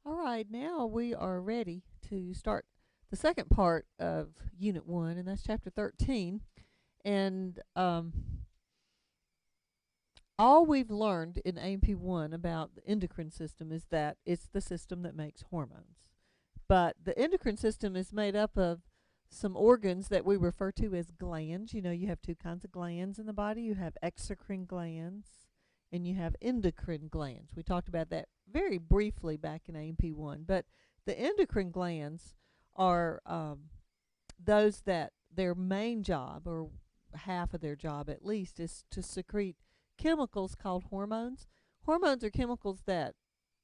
All right, now we are ready to start the second part of Unit 1, and that's Chapter 13. And all we've learned in AMP 1 about the endocrine system is that it's the system that makes hormones. But the endocrine system is made up of some organs that we refer to as glands. You know, you have two kinds of glands in the body. You have exocrine glands and you have endocrine glands. We talked about that very briefly back in AMP1. But the endocrine glands are those that their main job, or half of their job at least, is to secrete chemicals called hormones. Hormones are chemicals that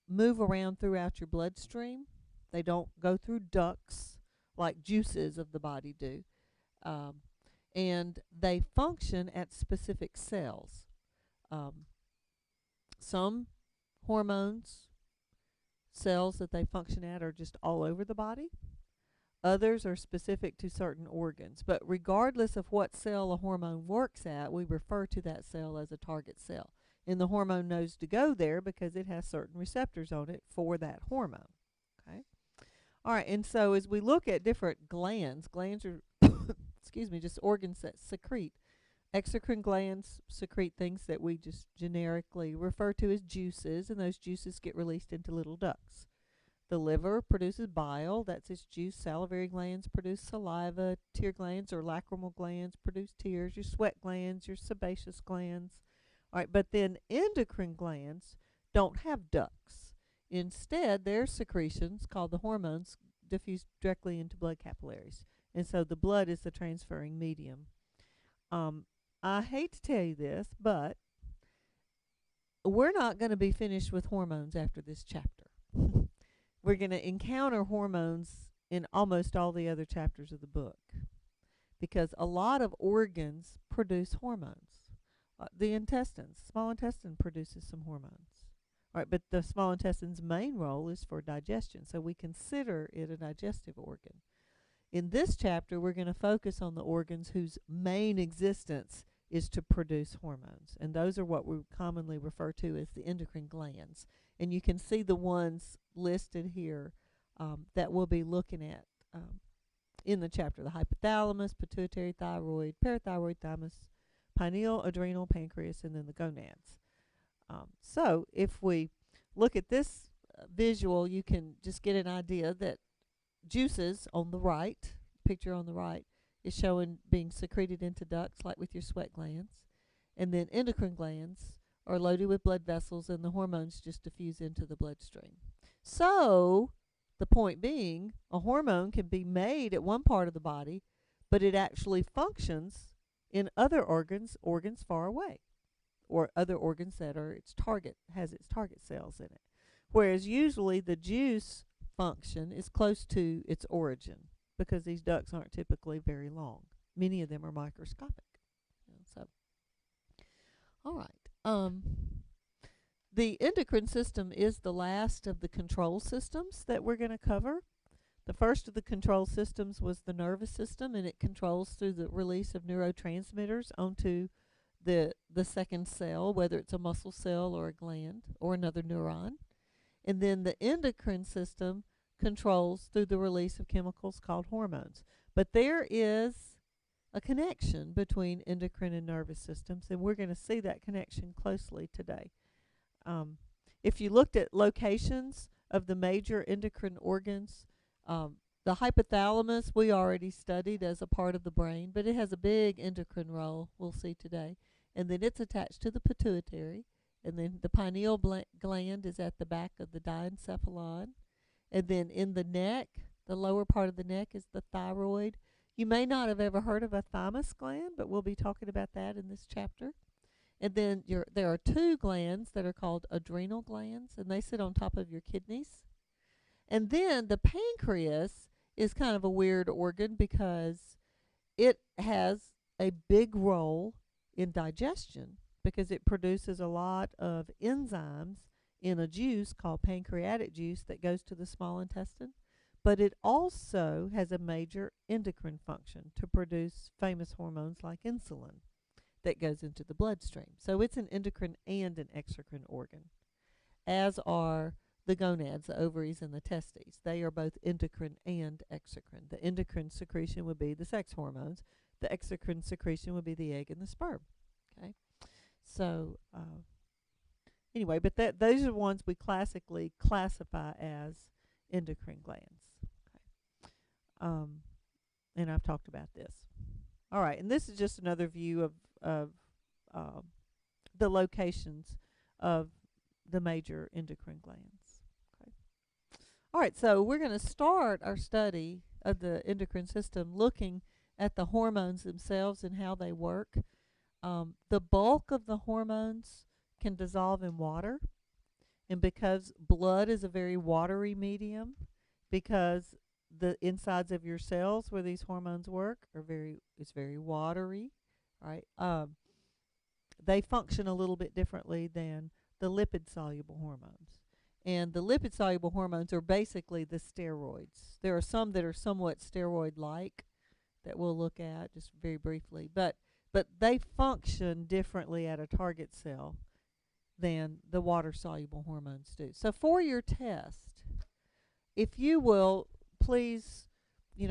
move around throughout your bloodstream. They don't go through ducts like juices of the body do. Um, and they function at specific cells. Um, some hormones, cells that they function at, are just all over the body. Others are specific to certain organs. But regardless of what cell a hormone works at, we refer to that cell as a target cell. And the hormone knows to go there because it has certain receptors on it for that hormone. Okay. All right. And so as we look at different glands, glands are, excuse me, just organs that secrete. Exocrine glands secrete things that we just generically refer to as juices, and those juices get released into little ducts. The liver produces bile, that's its juice. Salivary glands produce saliva. Tear glands or lacrimal glands produce tears. Your sweat glands, your sebaceous glands. All right, but then endocrine glands don't have ducts. Instead, their secretions, called the hormones, diffuse directly into blood capillaries. And so the blood is the transferring medium. Um, I hate to tell you this, but we're not going to be finished with hormones after this chapter. We're going to encounter hormones in almost all the other chapters of the book because a lot of organs produce hormones. The intestines, small intestine produces some hormones. All right, but the small intestine's main role is for digestion, so we consider it a digestive organ. In this chapter, we're going to focus on the organs whose main existence is to produce hormones, and those are what we commonly refer to as the endocrine glands. And you can see the ones listed here that we'll be looking at in the chapter: the hypothalamus, pituitary, thyroid, parathyroid, thymus, pineal, adrenal, pancreas, and then the gonads. So if we look at this visual, you can just get an idea that juices on the right, picture on the right, is showing being secreted into ducts like with your sweat glands. And then endocrine glands are loaded with blood vessels and the hormones just diffuse into the bloodstream. So, the point being, a hormone can be made at one part of the body, but it actually functions in other organs far away, or other organs that are has its target cells in it. Whereas usually the juice function is close to its origin because these ducts aren't typically very long. Many of them are microscopic. So, all right. The endocrine system is the last of the control systems that we're going to cover. The first of the control systems was the nervous system, and it controls through the release of neurotransmitters onto the second cell, whether it's a muscle cell or a gland or another neuron. And then the endocrine system controls through the release of chemicals called hormones. But there is a connection between endocrine and nervous systems, and we're going to see that connection closely today. If you looked at locations of the major endocrine organs, the hypothalamus we already studied as a part of the brain, but it has a big endocrine role we'll see today. And then it's attached to the pituitary. And then the pineal gland is at the back of the diencephalon. And then in the neck, the lower part of the neck, is the thyroid. You may not have ever heard of a thymus gland, but we'll be talking about that in this chapter. And then there are two glands that are called adrenal glands, and they sit on top of your kidneys. And then the pancreas is kind of a weird organ because it has a big role in digestion because it produces a lot of enzymes in a juice called pancreatic juice that goes to the small intestine. But it also has a major endocrine function to produce famous hormones like insulin that goes into the bloodstream. So it's an endocrine and an exocrine organ, as are the gonads, the ovaries, and the testes. They are both endocrine and exocrine. The endocrine secretion would be the sex hormones. The exocrine secretion would be the egg and the sperm. Okay, so anyway, but those are the ones we classically classify as endocrine glands. Okay, and I've talked about this. All right, and this is just another view of um, the locations of the major endocrine glands. Okay. All right, so we're going to start our study of the endocrine system looking at the hormones themselves and how they work. The bulk of the hormones can dissolve in water, and because blood is a very watery medium, because the insides of your cells where these hormones work it's very watery, right? They function a little bit differently than the lipid soluble hormones. And the lipid soluble hormones are basically the steroids. There are some that are somewhat steroid like that we'll look at just very briefly, but they function differently at a target cell than the water soluble hormones do. So for your test, if you will please,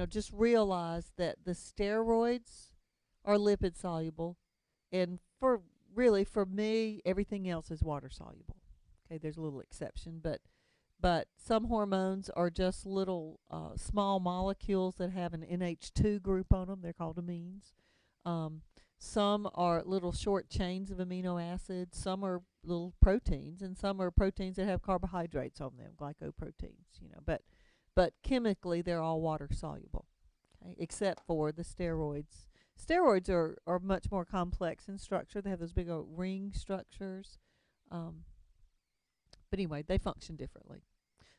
just realize that the steroids are lipid soluble, and for me, everything else is water soluble. Okay, there's a little exception, but some hormones are just little small molecules that have an NH2 group on them. They're called amines. Some are little short chains of amino acids. Some are little proteins, and some are proteins that have carbohydrates on them, glycoproteins. But chemically they're all water soluble. Okay, except for the steroids. Steroids are much more complex in structure. They have those big old ring structures. But anyway, they function differently.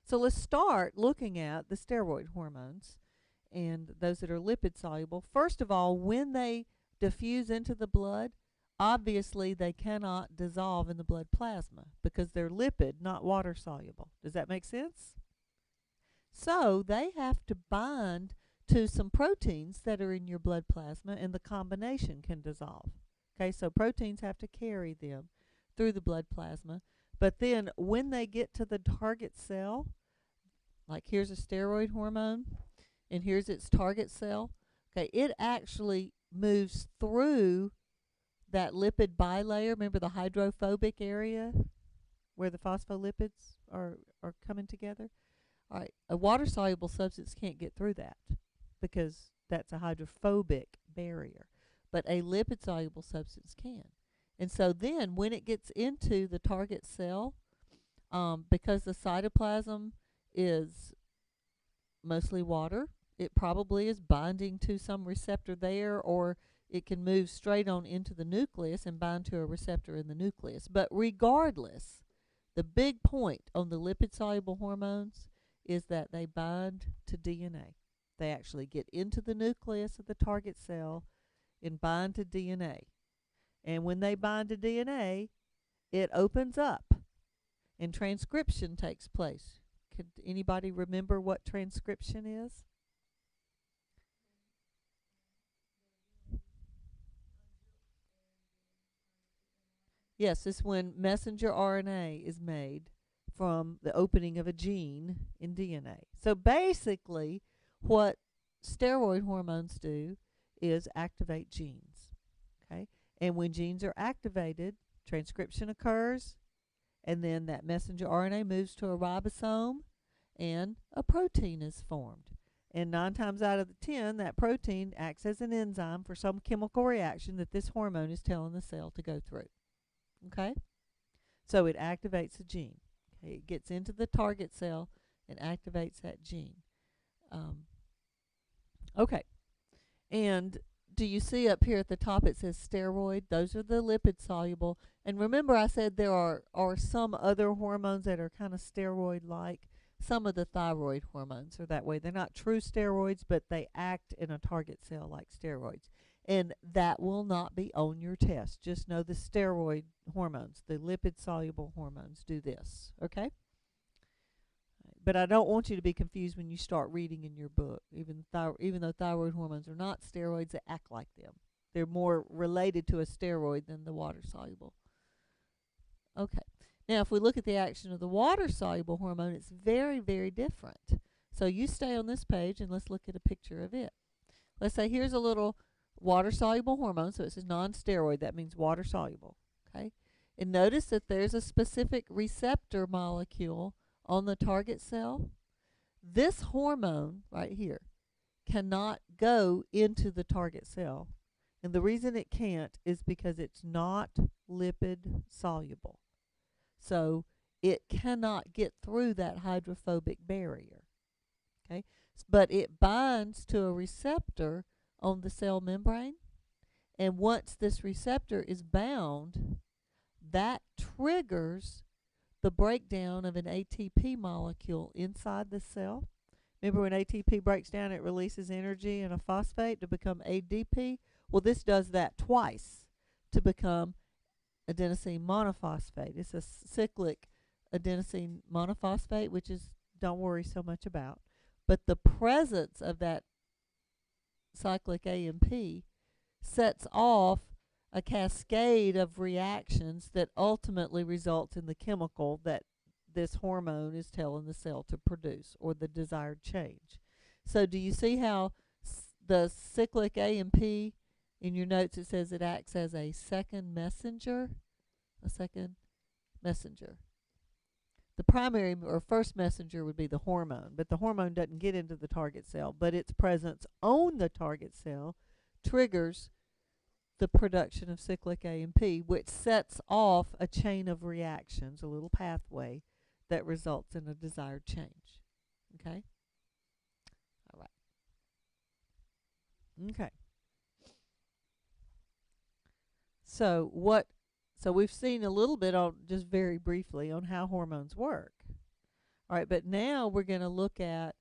So let's start looking at the steroid hormones and those that are lipid soluble. First of all, when they diffuse into the blood, obviously they cannot dissolve in the blood plasma because they're lipid, not water soluble. Does that make sense? So they have to bind to some proteins that are in your blood plasma, and the combination can dissolve. Okay, so proteins have to carry them through the blood plasma. But then when they get to the target cell, like here's a steroid hormone, and here's its target cell, okay, it actually moves through that lipid bilayer. Remember the hydrophobic area where the phospholipids are coming together? All right, a water-soluble substance can't get through that because that's a hydrophobic barrier. But a lipid-soluble substance can. And so then when it gets into the target cell, because the cytoplasm is mostly water, it probably is binding to some receptor there, or it can move straight on into the nucleus and bind to a receptor in the nucleus. But regardless, the big point on the lipid-soluble hormones is that they bind to DNA. They actually get into the nucleus of the target cell and bind to DNA. And when they bind to DNA, it opens up and transcription takes place. Could anybody remember what transcription is? Yes, it's when messenger RNA is made from the opening of a gene in DNA. So basically, what steroid hormones do is activate genes. Okay? And when genes are activated, transcription occurs, and then that messenger RNA moves to a ribosome, and a protein is formed. And 9 times out of the 10, that protein acts as an enzyme for some chemical reaction that this hormone is telling the cell to go through. Okay? So it activates a gene. Okay? It gets into the target cell and activates that gene. Okay. And do you see up here at the top it says steroid? Those are the lipid soluble. And remember I said there are some other hormones that are kind of steroid-like. Some of the thyroid hormones are that way. They're not true steroids, but they act in a target cell like steroids. And that will not be on your test. Just know the steroid hormones, the lipid-soluble hormones, do this. Okay? But I don't want you to be confused when you start reading in your book. Even though thyroid hormones are not steroids, they act like them. They're more related to a steroid than the water-soluble. Okay. Now, if we look at the action of the water-soluble hormone, it's very, very different. So you stay on this page and let's look at a picture of it. Let's say here's a little water-soluble hormone. So it says non-steroid. That means water-soluble. Okay? And notice that there's a specific receptor molecule on the target cell. This hormone right here cannot go into the target cell. And the reason it can't is because it's not lipid soluble. So it cannot get through that hydrophobic barrier. Okay? But it binds to a receptor on the cell membrane. And once this receptor is bound, that triggers the breakdown of an ATP molecule inside the cell. Remember, when ATP breaks down, it releases energy in a phosphate to become ADP. Well, this does that twice to become adenosine monophosphate. It's a cyclic adenosine monophosphate, which is, don't worry so much about. But the presence of that cyclic AMP sets off a cascade of reactions that ultimately results in the chemical that this hormone is telling the cell to produce, or the desired change. So do you see how the cyclic AMP, in your notes it says it acts as a second messenger? A second messenger. The primary or first messenger would be the hormone, but the hormone doesn't get into the target cell, but its presence on the target cell triggers the production of cyclic AMP, which sets off a chain of reactions, a little pathway that results in a desired change. Okay? All right. Okay. So we've seen a little bit on, just very briefly, on how hormones work. All right, but now we're going to look at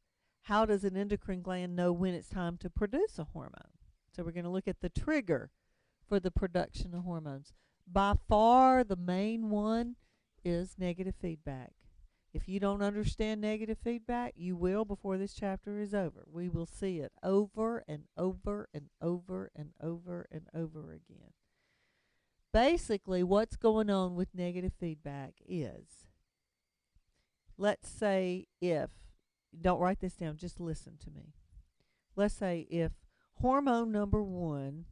how does an endocrine gland know when it's time to produce a hormone. So we're going to look at the trigger for the production of hormones. By far the main one is negative feedback. If you don't understand negative feedback, you will before this chapter is over. We will see it over and over and over and over and over again. Basically, what's going on with negative feedback is, let's say if, don't write this down, just listen to me. Let's say if hormone number 1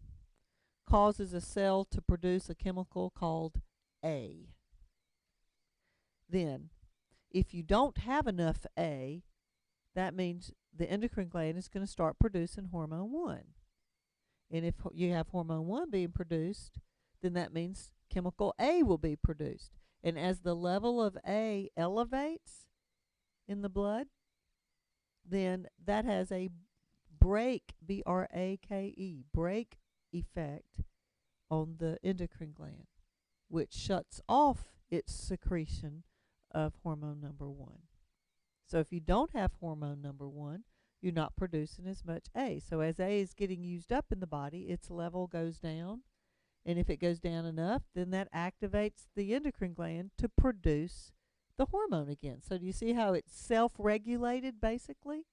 causes a cell to produce a chemical called A, then if you don't have enough A, that means the endocrine gland is going to start producing hormone 1. And if you have hormone 1 being produced, then that means chemical A will be produced. And as the level of A elevates in the blood, then that has a brake, B-R-A-K-E, brake effect on the endocrine gland, which shuts off its secretion of hormone number 1. So if you don't have hormone number 1, you're not producing as much A. So as A is getting used up in the body, its level goes down. And if it goes down enough, then that activates the endocrine gland to produce the hormone again. So do you see how it's self-regulated, basically?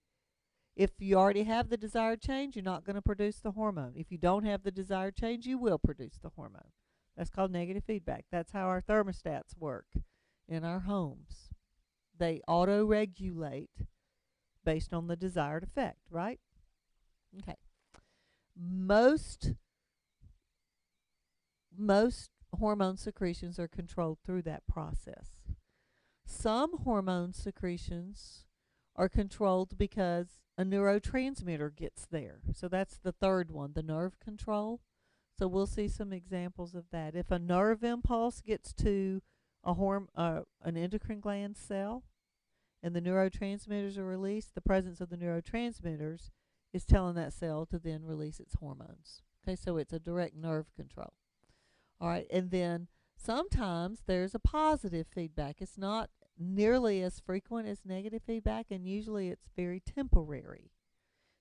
If you already have the desired change, you're not going to produce the hormone. If you don't have the desired change, you will produce the hormone. That's called negative feedback. That's how our thermostats work in our homes. They auto-regulate based on the desired effect, right? Okay. Most hormone secretions are controlled through that process. Some hormone secretions are controlled because a neurotransmitter gets there. So that's the third one, the nerve control. So we'll see some examples of that. If a nerve impulse gets to an endocrine gland cell and the neurotransmitters are released, the presence of the neurotransmitters is telling that cell to then release its hormones. Okay, so it's a direct nerve control. All right, and then sometimes there's a positive feedback. It's not nearly as frequent as negative feedback, and usually it's very temporary.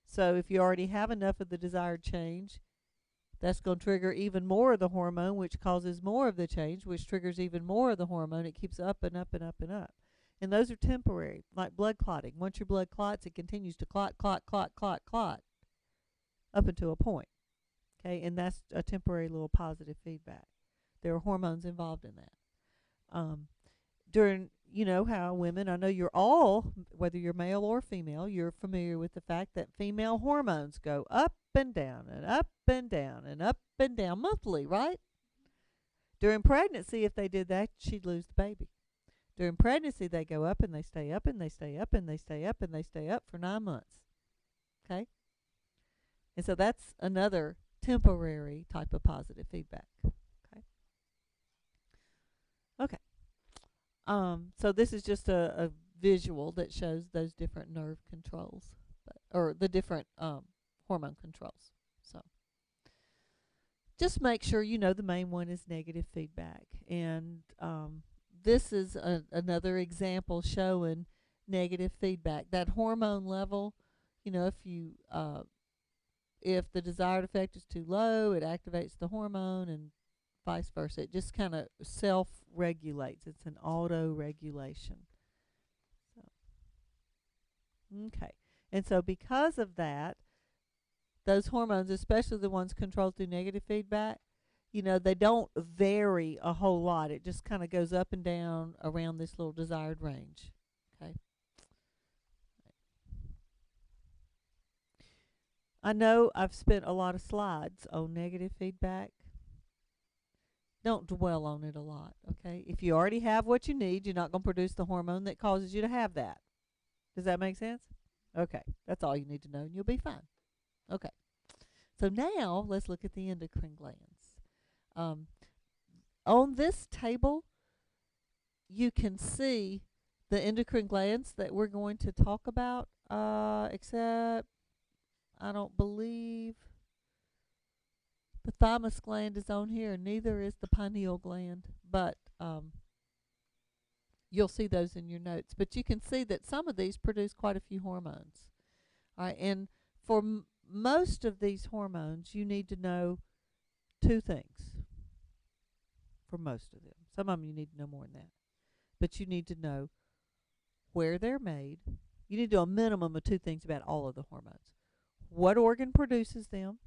So if you already have enough of the desired change, that's going to trigger even more of the hormone, which causes more of the change, which triggers even more of the hormone. It keeps up and up and up and up. And those are temporary, like blood clotting. Once your blood clots, it continues to clot up until a point. Okay, and that's a temporary little positive feedback. There are hormones involved in that. during, you know how women, I know you're all, whether you're male or female, you're familiar with the fact that female hormones go up and down and up and down and up and down monthly, right? During pregnancy, if they did that, she'd lose the baby. During pregnancy, they go up and they stay up and they stay up and they stay up and they stay up for 9 months. Okay? And so that's another temporary type of positive feedback. Okay. Okay. So this is just a visual that shows those different nerve controls, or the different hormone controls. So just make sure you know the main one is negative feedback. And this is another example showing negative feedback. That hormone level, you know, if the desired effect is too low, it activates the hormone, and vice versa. It just kind of self-regulates. It's an auto-regulation. So, okay. And so because of that, those hormones, especially the ones controlled through negative feedback, you know, they don't vary a whole lot. It just kind of goes up and down around this little desired range. Okay. I know I've spent a lot of slides on negative feedback. Don't dwell on it a lot, okay? If you already have what you need, you're not going to produce the hormone that causes you to have that. Does that make sense? Okay, that's all you need to know, and you'll be fine. Okay, so now let's look at the endocrine glands. On this table, you can see the endocrine glands that we're going to talk about, except I don't believe the thymus gland is on here, and neither is the pineal gland, but you'll see those in your notes. But you can see that some of these produce quite a few hormones. All right, and for most of these hormones, you need to know two things. For most of them. Some of them you need to know more than that. But you need to know where they're made. You need to know a minimum of two things about all of the hormones. What organ produces them,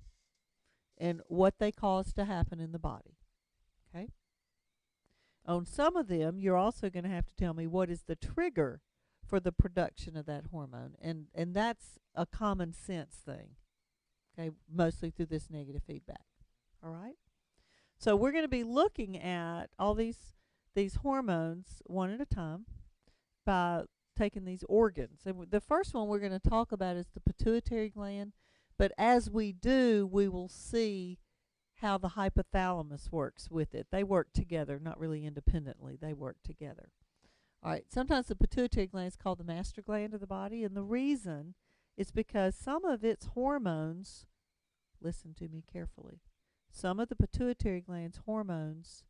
and what they cause to happen in the body. Okay? On some of them, you're also going to have to tell me what is the trigger for the production of that hormone. And that's a common sense thing. Okay? Mostly through this negative feedback. All right? So we're going to be looking at all these hormones one at a time by taking these organs. And the first one we're going to talk about is the pituitary gland. But as we do, we will see how the hypothalamus works with it. They work together, not really independently. They work together. All right. Sometimes the pituitary gland is called the master gland of the body, and the reason is because some of its hormones, listen to me carefully, some of the pituitary gland's hormones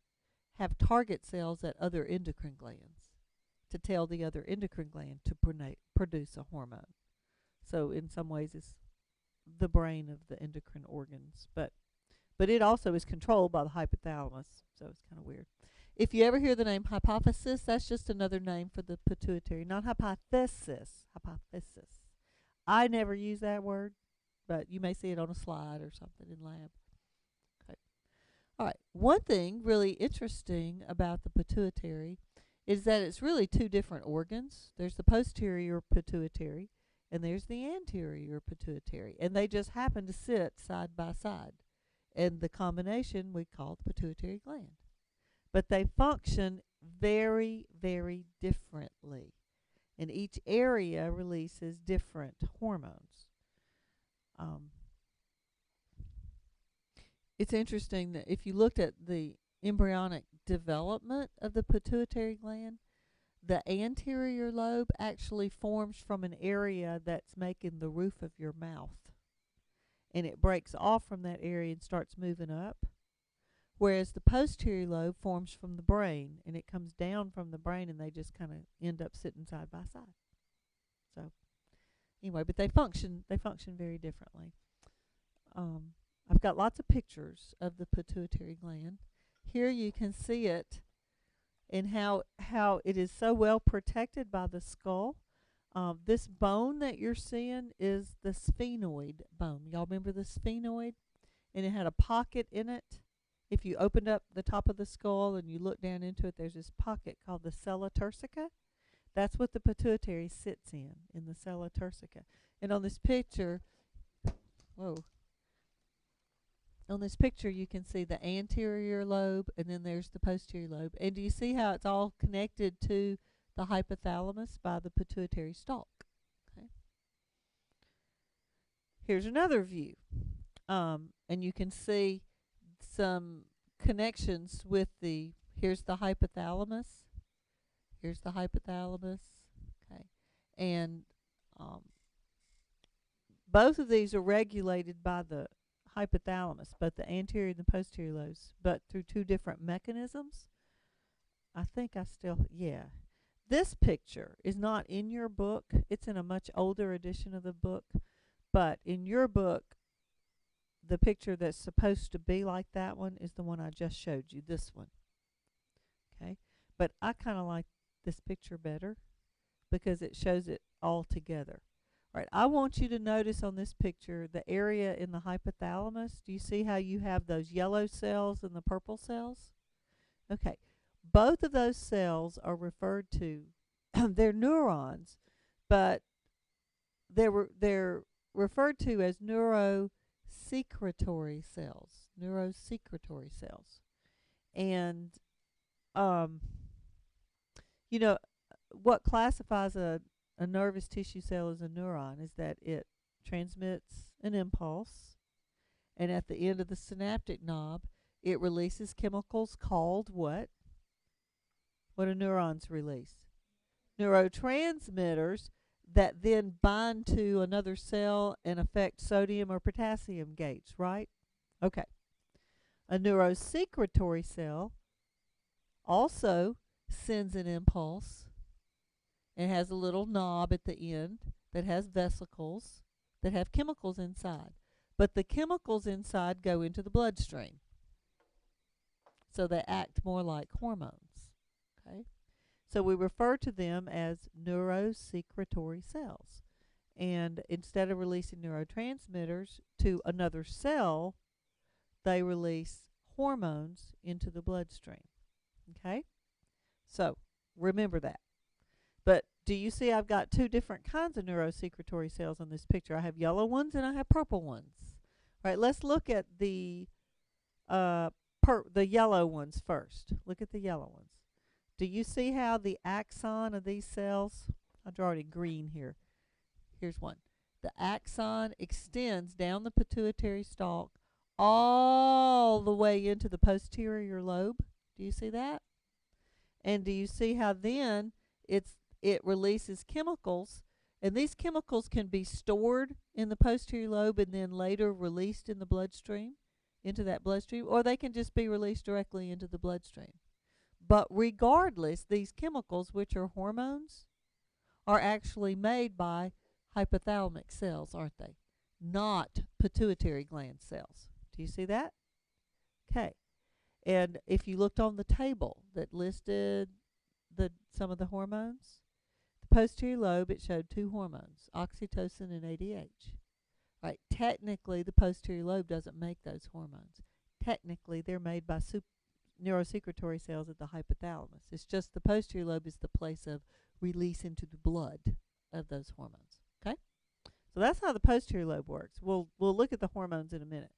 have target cells at other endocrine glands to tell the other endocrine gland to produce a hormone. So in some ways it's the brain of the endocrine organs, but it also is controlled by the hypothalamus, so it's kind of weird. If you ever hear the name hypophysis, that's just another name for the pituitary, not hypothesis, hypophysis. I never use that word, but you may see it on a slide or something in lab. Okay. All right. One thing really interesting about the pituitary is that it's really two different organs. There's the posterior pituitary, and there's the anterior pituitary, and they just happen to sit side by side. And the combination we call the pituitary gland. But they function very, very differently. And each area releases different hormones. It's interesting that if you looked at the embryonic development of the pituitary gland, the anterior lobe actually forms from an area that's making the roof of your mouth. And it breaks off from that area and starts moving up. Whereas the posterior lobe forms from the brain, and it comes down from the brain, and they just kind of end up sitting side by side. So anyway, but they function very differently. I've got lots of pictures of the pituitary gland. Here you can see it and how it is so well protected by the skull. This bone that you're seeing is the sphenoid bone. Y'all remember the sphenoid? And it had a pocket in it, if you opened up the top of the skull and you look down into it, there's this pocket called the sella turcica. That's what the pituitary sits in the sella turcica. And on this picture, whoa, on this picture you can see the anterior lobe, and then there's the posterior lobe. And do you see how it's all connected to the hypothalamus by the pituitary stalk? Okay. Here's another view. And you can see some connections with here's the hypothalamus. Here's the hypothalamus. Okay. And both of these are regulated by the hypothalamus, both the anterior and the posterior lobes, but through two different mechanisms. Yeah. This picture is not in your book. It's in a much older edition of the book. But in your book, the picture that's supposed to be like that one is the one I just showed you, this one. Okay? But I kind of like this picture better because it shows it all together. All right, I want you to notice on this picture the area in the hypothalamus. Do you see how you have those yellow cells and the purple cells? Okay, both of those cells are referred to, they're neurons, but they're referred to as neurosecretory cells. Neurosecretory cells. And, you know, what classifies a nervous tissue cell as a neuron is that it transmits an impulse, and at the end of the synaptic knob, it releases chemicals called what? What do neurons release? Neurotransmitters that then bind to another cell and affect sodium or potassium gates, right? Okay. A neurosecretory cell also sends an impulse and has a little knob at the end that has vesicles that have chemicals inside. But the chemicals inside go into the bloodstream. So they act more like hormones. Okay? So we refer to them as neurosecretory cells. And instead of releasing neurotransmitters to another cell, they release hormones into the bloodstream. Okay? So remember that. But do you see I've got two different kinds of neurosecretory cells on this picture? I have yellow ones and I have purple ones. All right, let's look at the yellow ones first. Look at the yellow ones. Do you see how the axon of these cells, I'll draw it in green here. Here's one. The axon extends down the pituitary stalk all the way into the posterior lobe. Do you see that? And do you see how then it releases chemicals, and these chemicals can be stored in the posterior lobe and then later released in the bloodstream, into that bloodstream, or they can just be released directly into the bloodstream. But regardless, these chemicals, which are hormones, are actually made by hypothalamic cells, aren't they? Not pituitary gland cells. Do you see that? Okay. And if you looked on the table that listed some of the hormones, the posterior lobe, it showed two hormones, oxytocin and ADH. Right? Technically, the posterior lobe doesn't make those hormones. Technically, they're made by neurosecretory cells at the hypothalamus. It's just the posterior lobe is the place of release into the blood of those hormones. Okay? So that's how the posterior lobe works. We'll look at the hormones in a minute.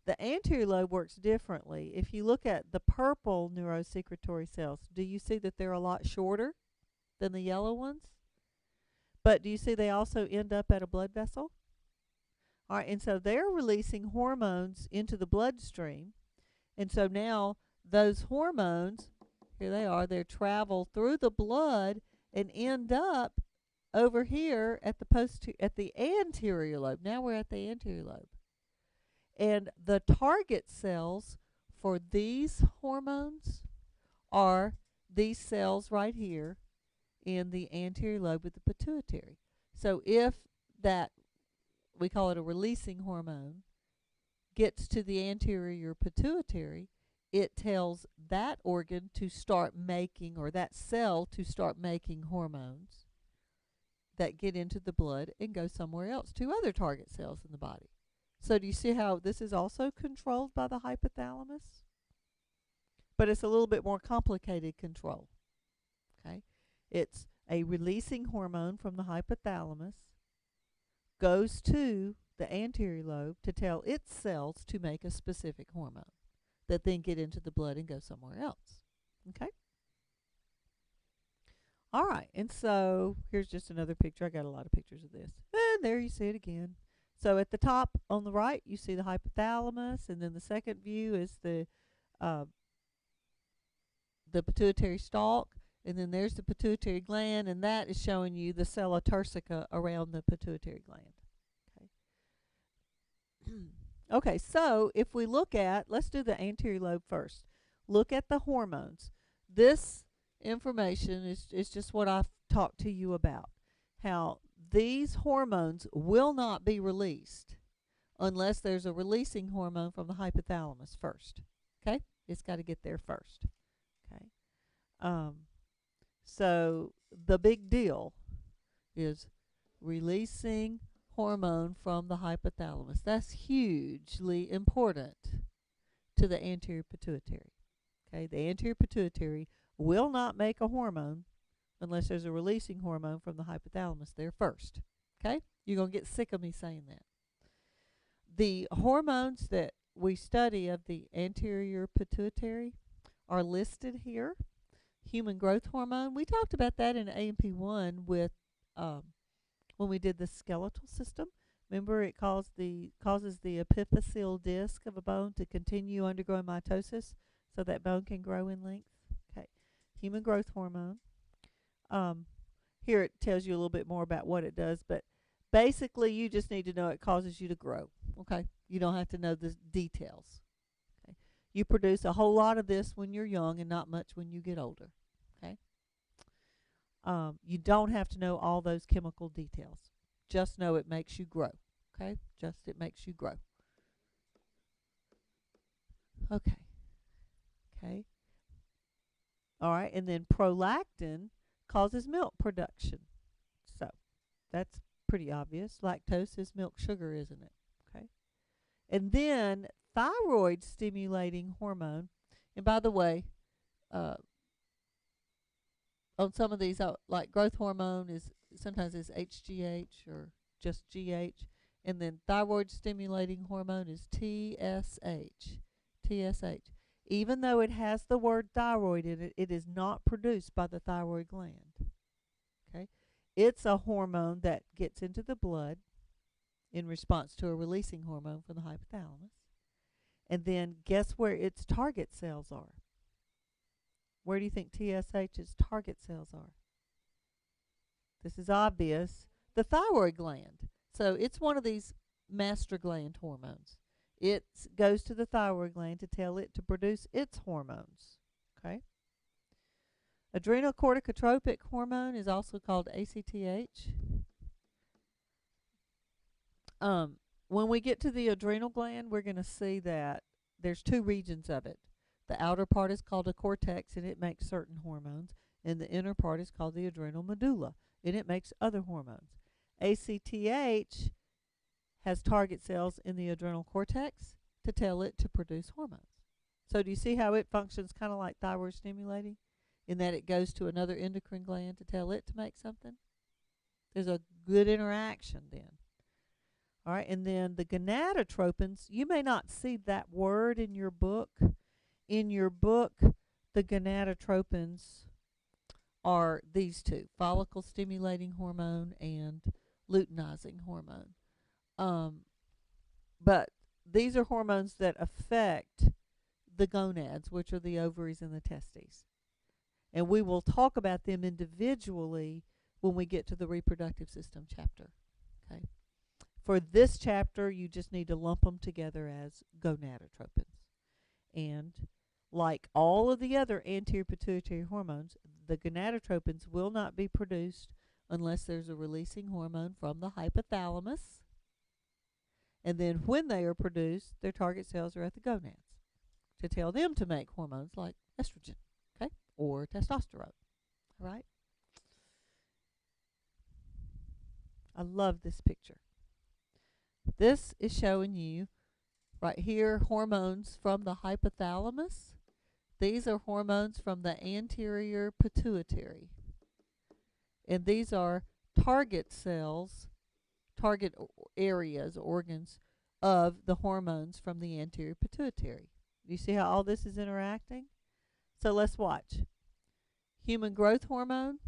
The anterior lobe works differently. If you look at the purple neurosecretory cells, do you see that they're a lot shorter than the yellow ones? But do you see they also end up at a blood vessel? All right, and so they're releasing hormones into the bloodstream. And so now those hormones, here they are, they travel through the blood and end up over here at the anterior lobe. Now we're at the anterior lobe. And the target cells for these hormones are these cells right here in the anterior lobe of the pituitary. So if that, we call it a releasing hormone, gets to the anterior pituitary, it tells that organ to start making, or that cell to start making hormones that get into the blood and go somewhere else to other target cells in the body. So do you see how this is also controlled by the hypothalamus? but it's a little bit more complicated control. Okay, it's a releasing hormone from the hypothalamus, goes to the anterior lobe to tell its cells to make a specific hormone that then get into the blood and go somewhere else. Okay? All right, and so here's just another picture. I got a lot of pictures of this. And there you see it again. So at the top on the right, you see the hypothalamus, and then the second view is uh, the pituitary stalk, and then there's the pituitary gland, and that is showing you the sella turcica around the pituitary gland. Okay. Okay, so if we look at, let's do the anterior lobe first. Look at the hormones. This information is just what I've talked to you about. How these hormones will not be released unless there's a releasing hormone from the hypothalamus first. Okay? It's got to get there first. Okay? So the big deal is releasing hormone from the hypothalamus. That's hugely important to the anterior pituitary. Okay? The anterior pituitary will not make a hormone unless there's a releasing hormone from the hypothalamus there first. Okay? You're going to get sick of me saying that. The hormones that we study of the anterior pituitary are listed here. Human growth hormone, we talked about that in AMP1 with when we did the skeletal system. Remember, it causes the epiphyseal disc of a bone to continue undergoing mitosis so that bone can grow in length. Okay, human growth hormone. Here it tells you a little bit more about what it does, but basically you just need to know it causes you to grow. Okay, you don't have to know the details. Okay, you produce a whole lot of this when you're young and not much when you get older. Okay, you don't have to know all those chemical details. Just know it makes you grow. Okay, just it makes you grow. Okay. Okay. All right, and then prolactin causes milk production. So that's pretty obvious. Lactose is milk sugar, isn't it? Okay. And then thyroid stimulating hormone. And by the way, on some of these, like growth hormone is sometimes is HGH or just GH, and then thyroid stimulating hormone is TSH. TSH. Even though it has the word thyroid in it, it is not produced by the thyroid gland. Okay? It's a hormone that gets into the blood in response to a releasing hormone from the hypothalamus. And then guess where its target cells are? Where do you think TSH's target cells are? This is obvious. The thyroid gland. So it's one of these master gland hormones. It goes to the thyroid gland to tell it to produce its hormones. Okay. Adrenocorticotropic hormone is also called ACTH. When we get to the adrenal gland, we're going to see that there's two regions of it. The outer part is called a cortex, and it makes certain hormones, and the inner part is called the adrenal medulla, and it makes other hormones. ACTH has target cells in the adrenal cortex to tell it to produce hormones. So do you see how it functions kind of like thyroid stimulating, in that it goes to another endocrine gland to tell it to make something? There's a good interaction then. All right, and then the gonadotropins, you may not see that word in your book. In your book, the gonadotropins are these two, follicle stimulating hormone and luteinizing hormone. But these are hormones that affect the gonads, which are the ovaries and the testes. And we will talk about them individually when we get to the reproductive system chapter. Okay. For this chapter, you just need to lump them together as gonadotropins. And like all of the other anterior pituitary hormones, the gonadotropins will not be produced unless there's a releasing hormone from the hypothalamus. And then when they are produced, their target cells are at the gonads to tell them to make hormones like estrogen, okay, or testosterone. All right? I love this picture. This is showing you right here hormones from the hypothalamus These are hormones from the anterior pituitary. And these are target cells, target areas, organs of the hormones from the anterior pituitary. You see how all this is interacting? So let's watch. Human growth hormone,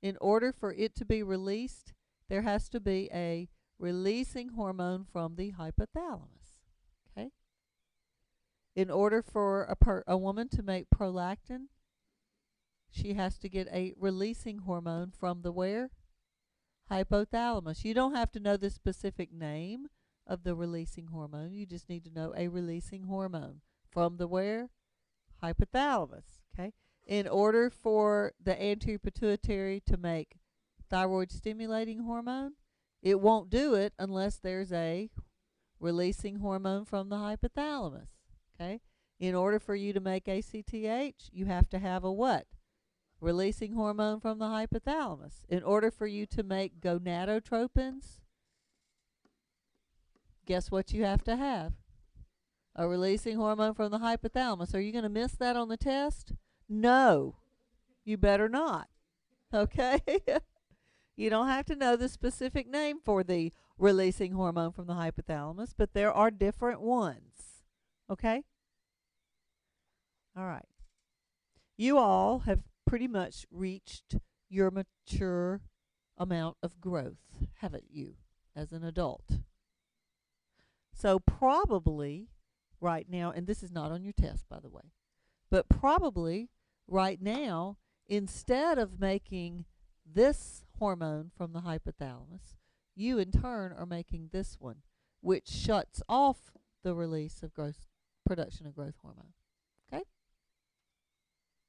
in order for it to be released, there has to be a releasing hormone from the hypothalamus. Okay? In order for a woman to make prolactin, she has to get a releasing hormone from the where? Hypothalamus. You don't have to know the specific name of the releasing hormone. You just need to know a releasing hormone from the where? Hypothalamus. Okay? In order for the anterior pituitary to make thyroid stimulating hormone, it won't do it unless there's a releasing hormone from the hypothalamus. Okay? In order for you to make ACTH, you have to have a what? Releasing hormone from the hypothalamus. In order for you to make gonadotropins, guess what you have to have? A releasing hormone from the hypothalamus. Are you going to miss that on the test? No. You better not. Okay? You don't have to know the specific name for the releasing hormone from the hypothalamus, but there are different ones. Okay? All right. You all have pretty much reached your mature amount of growth, haven't you, as an adult? So probably right now, and this is not on your test, by the way, but probably right now, instead of making this hormone from the hypothalamus, you in turn are making this one, which shuts off the release of production of growth hormone. Okay?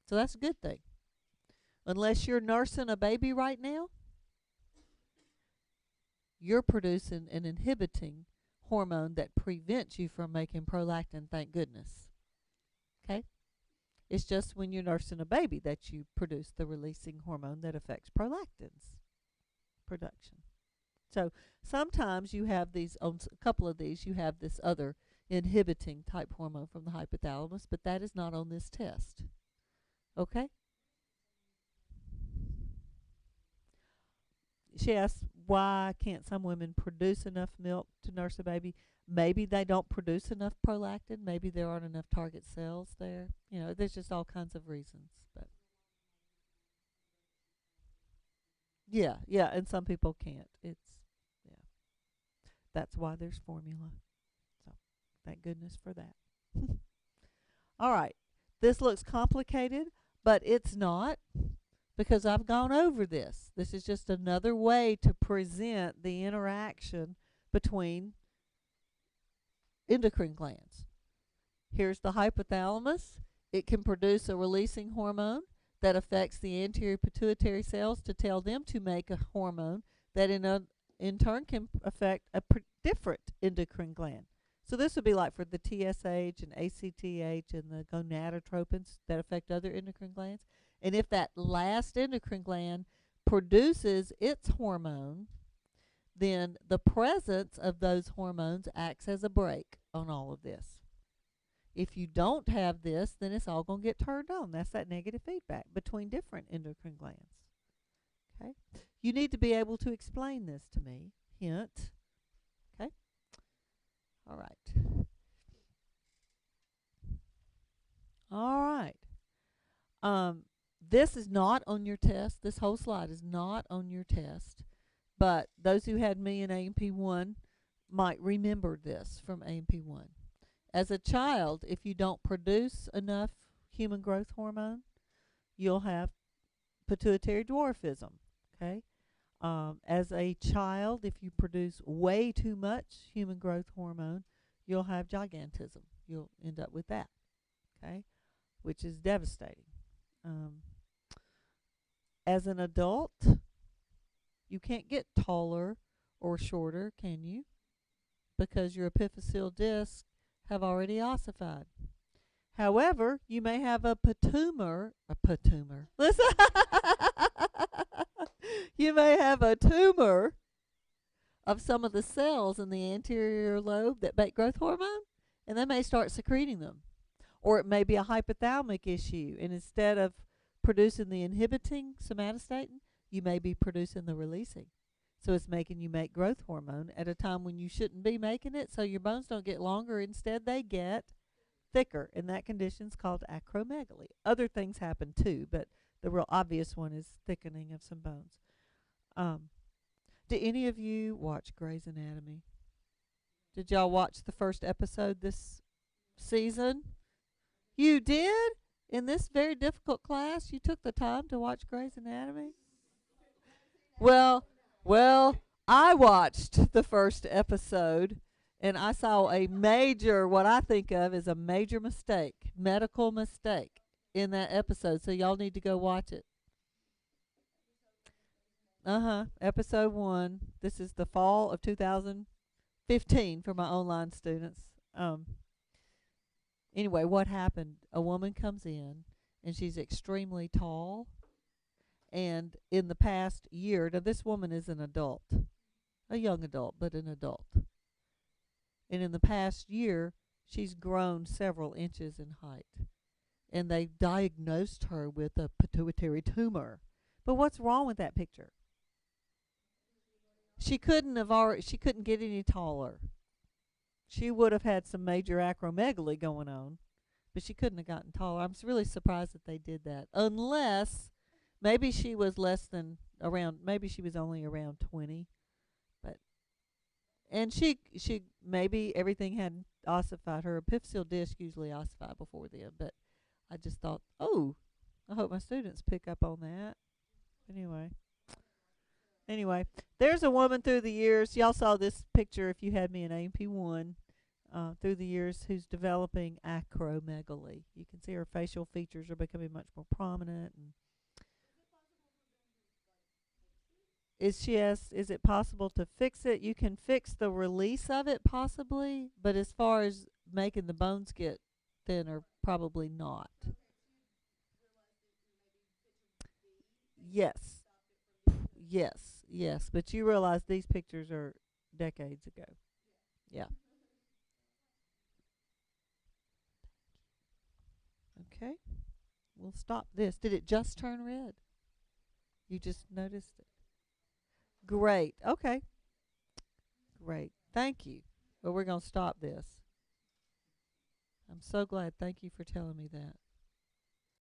So that's a good thing. Unless you're nursing a baby right now, you're producing an inhibiting hormone that prevents you from making prolactin, thank goodness. Okay? It's just when you're nursing a baby that you produce the releasing hormone that affects prolactin's production. So sometimes you have these, on a couple of these, you have this other inhibiting type hormone from the hypothalamus, but that is not on this test. Okay? She asked, why can't some women produce enough milk to nurse a baby? Maybe they don't produce enough prolactin. Maybe there aren't enough target cells there. You know, there's just all kinds of reasons. But yeah, and some people can't. Yeah, that's why there's formula. So thank goodness for that. All right, this looks complicated, but it's not, because I've gone over this. This is just another way to present the interaction between endocrine glands. Here's the hypothalamus. It can produce a releasing hormone that affects the anterior pituitary cells to tell them to make a hormone that in turn can affect a different endocrine gland. So this would be like for the TSH and ACTH and the gonadotropins that affect other endocrine glands. And if that last endocrine gland produces its hormone, then the presence of those hormones acts as a brake on all of this. If you don't have this, then it's all going to get turned on. That's that negative feedback between different endocrine glands. Okay? You need to be able to explain this to me. Hint. Okay? All right. All right. This is not on your test. This whole slide is not on your test. But those who had me in A&P 1 might remember this from A&P 1. As a child, if you don't produce enough human growth hormone, you'll have pituitary dwarfism. Okay? As a child, if you produce way too much human growth hormone, you'll have gigantism. You'll end up with that. Okay? Which is devastating. As an adult, you can't get taller or shorter, can you? Because your epiphyseal discs have already ossified. However, you may have a tumor. Listen. You may have a tumor of some of the cells in the anterior lobe that make growth hormone, and they may start secreting them. Or it may be a hypothalamic issue, and instead of producing the inhibiting somatostatin, you may be producing the releasing. So it's making you make growth hormone at a time when you shouldn't be making it, so your bones don't get longer. Instead, they get thicker, and that condition is called acromegaly. Other things happen too, but the real obvious one is thickening of some bones. Um, do any of you watch Grey's Anatomy? Did y'all watch the first episode this season? You did? In this very difficult class, you took the time to watch Grey's Anatomy? Well, well, I watched the first episode and I saw a major, what I think of as a major mistake, medical mistake in that episode. So y'all need to go watch it. Episode 1. This is the fall of 2015 for my online students. Anyway, what happened? A woman comes in and she's extremely tall. And in the past year, now this woman is an adult, a young adult, but an adult. And in the past year, she's grown several inches in height. And they diagnosed her with a pituitary tumor. But what's wrong with that picture? She couldn't get any taller. She would have had some major acromegaly going on, but she couldn't have gotten taller. I'm really surprised that they did that. Unless maybe she was less than around, maybe she was only around 20. But and she maybe everything had ossified. Her epiphyseal disc usually ossified before then, but I just thought, "Oh, I hope my students pick up on that." Anyway, there's a woman through the years. Y'all saw this picture if you had me in AP1. Through the years, who's developing acromegaly. You can see her facial features are becoming much more prominent. And is it possible to fix it? You can fix the release of it possibly, but as far as making the bones get thinner, probably not. Yes, yes. But you realize these pictures are decades ago. Yeah. Okay. We'll stop this. Did it just turn red? You just noticed it. Great. Okay. Great. Thank you. Well, we're going to stop this. I'm so glad. Thank you for telling me that.